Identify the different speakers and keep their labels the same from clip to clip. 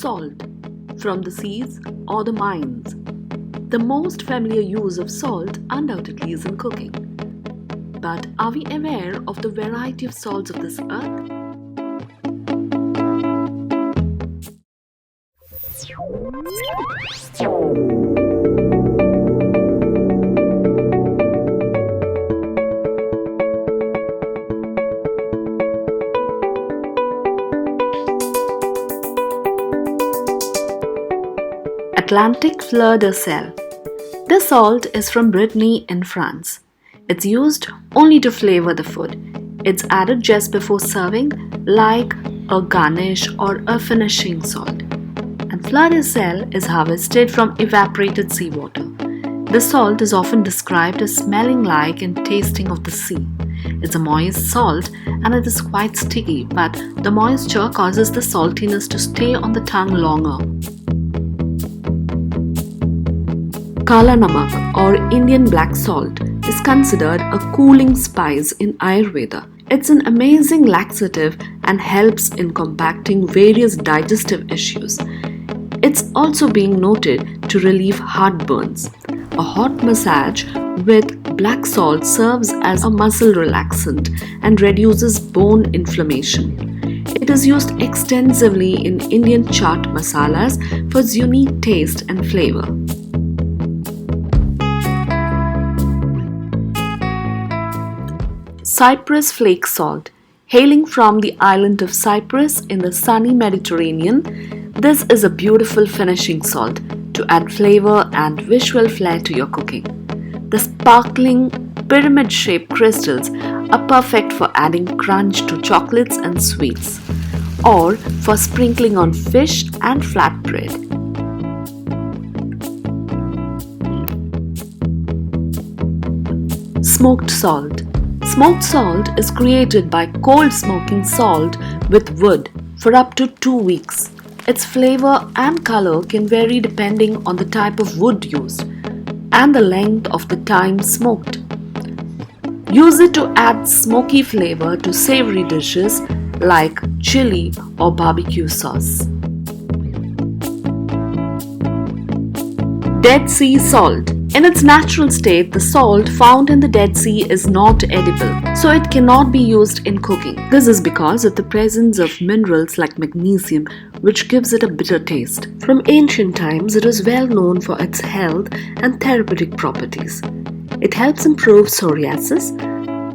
Speaker 1: Salt, from the seas or the mines. The most familiar use of salt undoubtedly is in cooking. But are we aware of the variety of salts of this earth? Atlantic fleur de sel. This salt is from Brittany in France. It's used only to flavor the food. It's added just before serving, like a garnish or a finishing salt. And fleur de sel is harvested from evaporated seawater. The salt is often described as smelling like and tasting of the sea. It's a moist salt and it is quite sticky, but the moisture causes the saltiness to stay on the tongue longer. Kala Namak or Indian black salt is considered a cooling spice in Ayurveda. It's an amazing laxative and helps in combating various digestive issues. It's also being noted to relieve heartburns. A hot massage with black salt serves as a muscle relaxant and reduces bone inflammation. It is used extensively in Indian chaat masalas for its unique taste and flavor. Cypress Flake salt. Hailing from the island of Cyprus in the sunny Mediterranean, this is a beautiful finishing salt to add flavor and visual flair to your cooking. The sparkling pyramid-shaped crystals are perfect for adding crunch to chocolates and sweets, or for sprinkling on fish and flatbread. Smoked salt. Smoked salt is created by cold smoking salt with wood for up to 2 weeks. Its flavor and color can vary depending on the type of wood used and the length of the time smoked. Use it to add smoky flavor to savory dishes like chili or barbecue sauce. Dead Sea salt. In its natural state, the salt found in the Dead Sea is not edible, so it cannot be used in cooking. This is because of the presence of minerals like magnesium, which gives it a bitter taste. From ancient times, it is well known for its health and therapeutic properties. It helps improve psoriasis,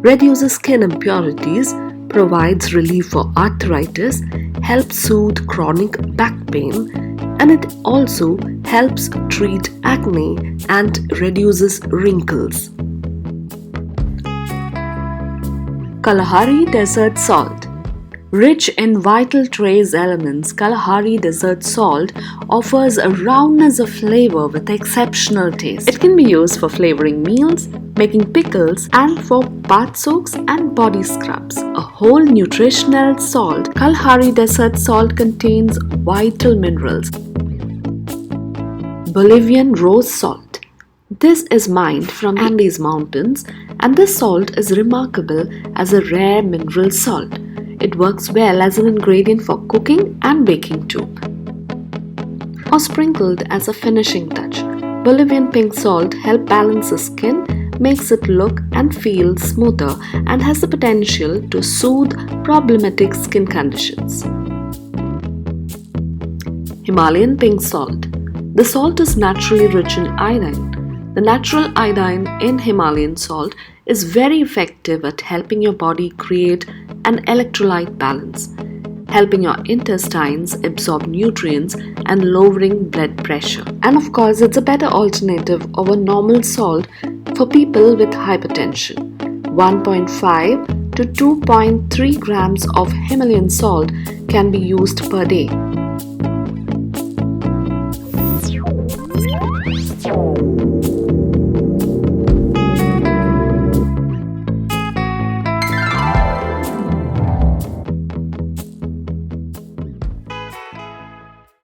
Speaker 1: reduces skin impurities, provides relief for arthritis, helps soothe chronic back pain, and it also helps treat acne and reduces wrinkles. Kalahari desert salt. Rich in vital trace elements, Kalahari desert salt offers a roundness of flavor with exceptional taste. It can be used for flavoring meals, making pickles, and for bath soaks and body scrubs. A whole nutritional salt, Kalahari desert salt contains vital minerals. Bolivian rose salt. This is mined from the Andes mountains, and this salt is remarkable as a rare mineral salt. It works well as an ingredient for cooking and baking too, or sprinkled as a finishing touch. Bolivian pink salt helps balance the skin, makes it look and feel smoother, and has the potential to soothe problematic skin conditions. Himalayan pink salt. The salt is naturally rich in iodine. The natural iodine in Himalayan salt is very effective at helping your body create an electrolyte balance, helping your intestines absorb nutrients and lowering blood pressure. And of course, it's a better alternative over normal salt for people with hypertension. 1.5 to 2.3 grams of Himalayan salt can be used per day.